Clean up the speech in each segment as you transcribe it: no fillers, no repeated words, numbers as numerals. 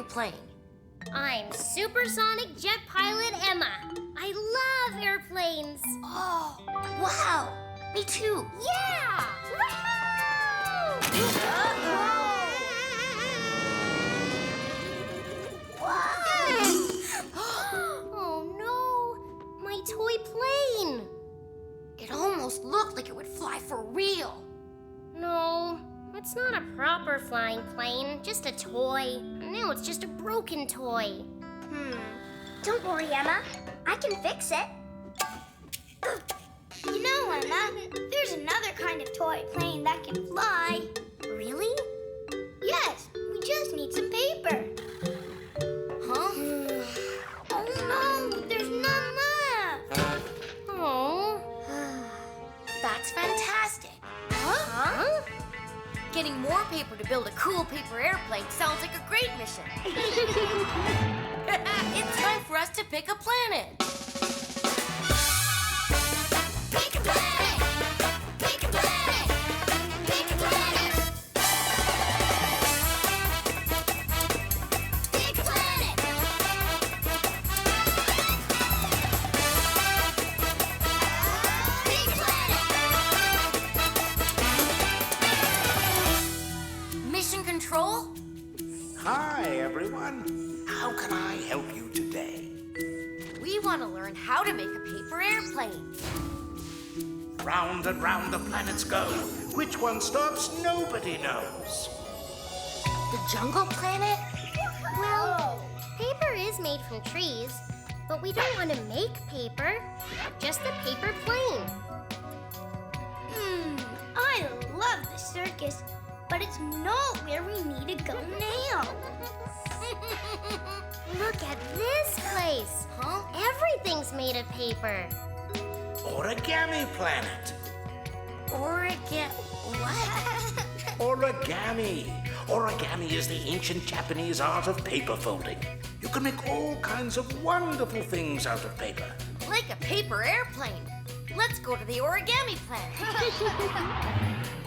playing? I'm Supersonic Jet Pilot Emma. I love airplanes. Oh, wow. Me too. Yeah! Oh no, my toy plane. It almost looked like it would fly for real. No, it's not a proper flying plane, just a toy. Now it's just a broken toy. Don't worry, Emma. I can fix it. You know, Emma, there's another kind of toy plane that can fly. Really? Yes, we just need some paper. Huh? Oh no, there's none left. Oh. That's fantastic. Huh? Getting more paper to build a cool paper airplane sounds like a great mission. It's time for us to pick a planet. Pick a planet! Pick a planet! Pick a planet! Pick a planet! Pick a planet! Mission control? Hi, everyone. How can I help you today? We want to learn how to make a paper airplane. Round and round the planets go. Which one stops, nobody knows. The jungle planet? Well, paper is made from trees, but we don't want to make paper, just a paper plane. I love the circus, but it's not where we need to go now. Look at this place. Huh? Everything's made of paper. Origami Planet. What? Origami. Origami is the ancient Japanese art of paper folding. You can make all kinds of wonderful things out of paper. Like a paper airplane. Let's go to the Origami Planet.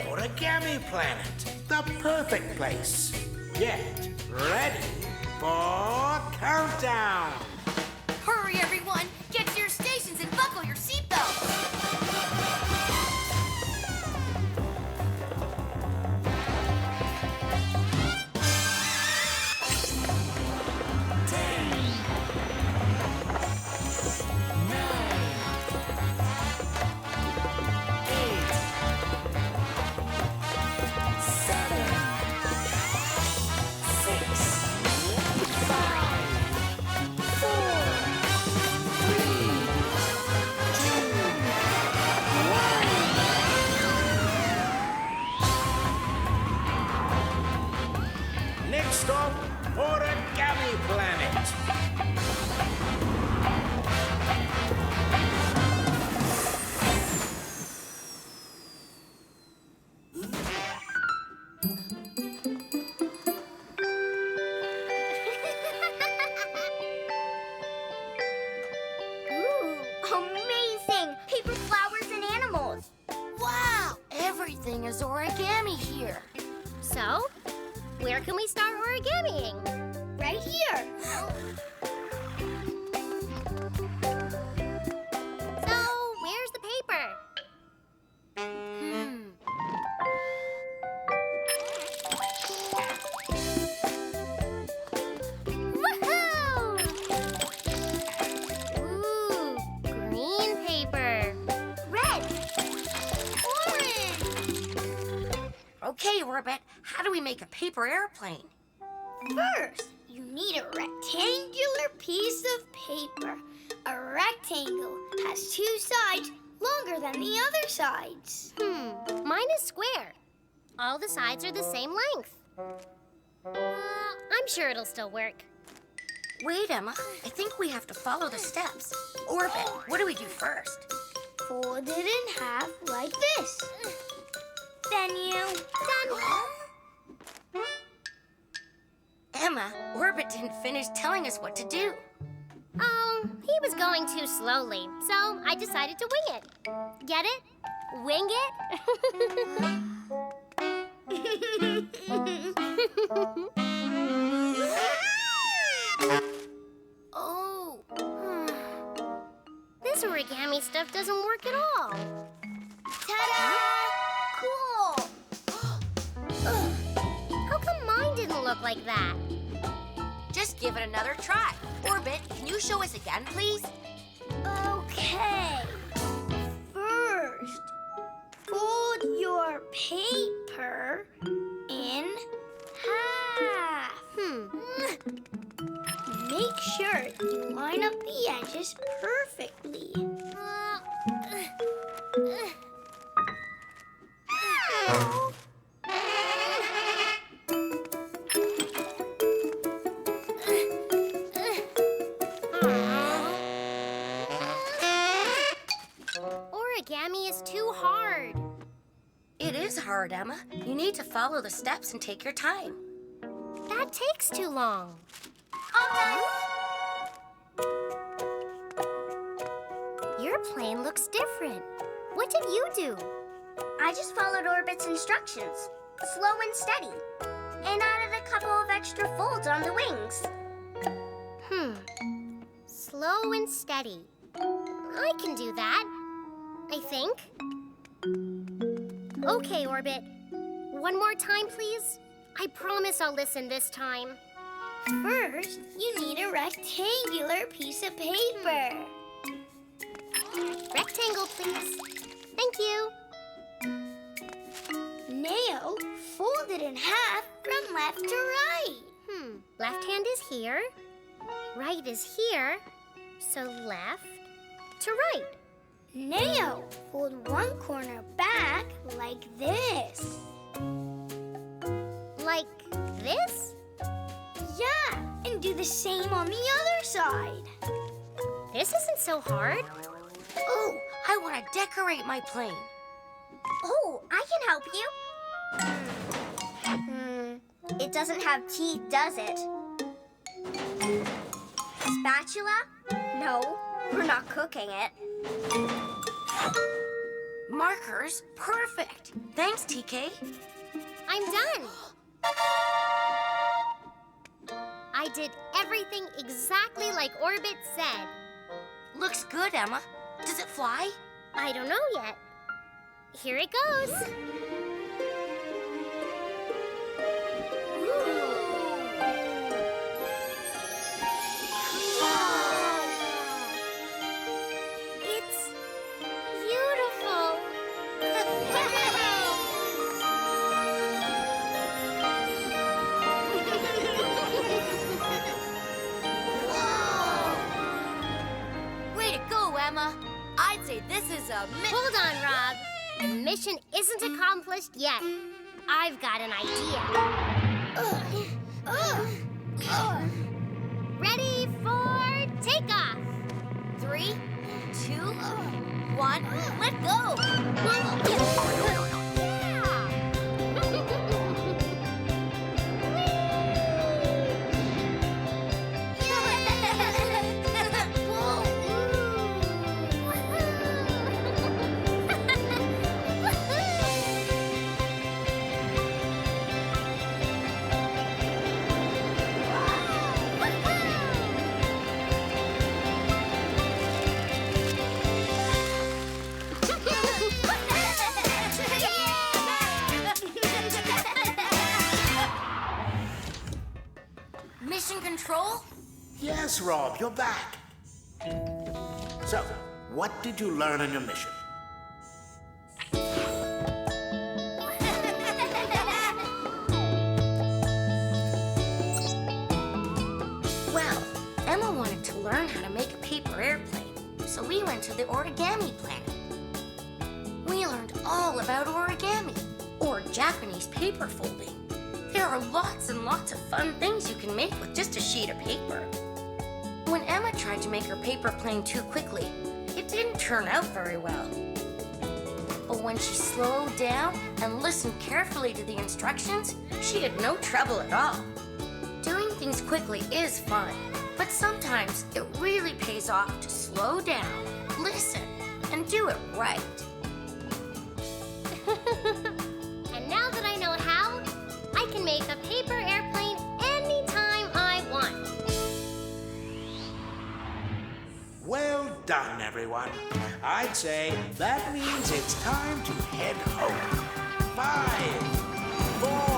Origami Planet, the perfect place. Get ready for countdown. Hurry, everyone! Get to your stations and buckle your seatbelts! Next stop, Origami Planet. Ooh, amazing! Paper flowers and animals. Wow! Everything is origami here. So, where can we start origamiing? Right here. So, where's the paper? Woohoo! Ooh, green paper. Red. Orange. Okay, Orbit, how do we make a paper airplane? First, you need a rectangular piece of paper. A rectangle has two sides longer than the other sides. Mine is square. All the sides are the same length. I'm sure it'll still work. Wait, Emma, I think we have to follow the steps. Orbit, what do we do first? Fold it in half like this. Then you... Done. Emma, Orbit didn't finish telling us what to do. Oh, he was going too slowly, so I decided to wing it. Get it? Wing it? Oh. This origami stuff doesn't work at all. Ta-da! Cool! How come mine didn't look like that? Just give it another try. Orbit, can you show us again, please? Okay. First, fold your paper in half. Make sure you line up the edges perfectly. Origami is too hard. It is hard, Emma. You need to follow the steps and take your time. That takes too long. Your plane looks different. What did you do? I just followed Orbit's instructions, slow and steady, and added a couple of extra folds on the wings. Slow and steady. I can do that, I think. Okay, Orbit. One more time, please. I promise I'll listen this time. First, you need a rectangular piece of paper. Rectangle, please. Thank you. Now, fold it in half from left to right. Left hand is here. Right is here. So left to right. Now, fold one corner back like this. Like this? Yeah, and do the same on the other side. This isn't so hard. Oh, I want to decorate my plane. Oh, I can help you. It doesn't have teeth, does it? Spatula? No, we're not cooking it. Markers? Perfect. Thanks, TK. I'm done. I did everything exactly like Orbit said. Looks good, Emma. Does it fly? I don't know yet. Here it goes. It's beautiful. Way to go, Emma. I'd say this is a Hold on, Rob. The mission isn't accomplished yet. I've got an idea. Ready for takeoff. 3, 2, 1, let go. Mission control? Yes, Rob, you're back. So, what did you learn on your mission? Well, Emma wanted to learn how to make a paper airplane, so we went to the Origami Planet. We learned all about origami, or Japanese paper folding. There are lots and lots of fun things you can make with just a sheet of paper. When Emma tried to make her paper plane too quickly, it didn't turn out very well. But when she slowed down and listened carefully to the instructions, she had no trouble at all. Doing things quickly is fun, but sometimes it really pays off to slow down, listen, and do it right. And now that I know how, I can make a paper airplane anytime I want. done, everyone. I'd say that means it's time to head home. 5, 4,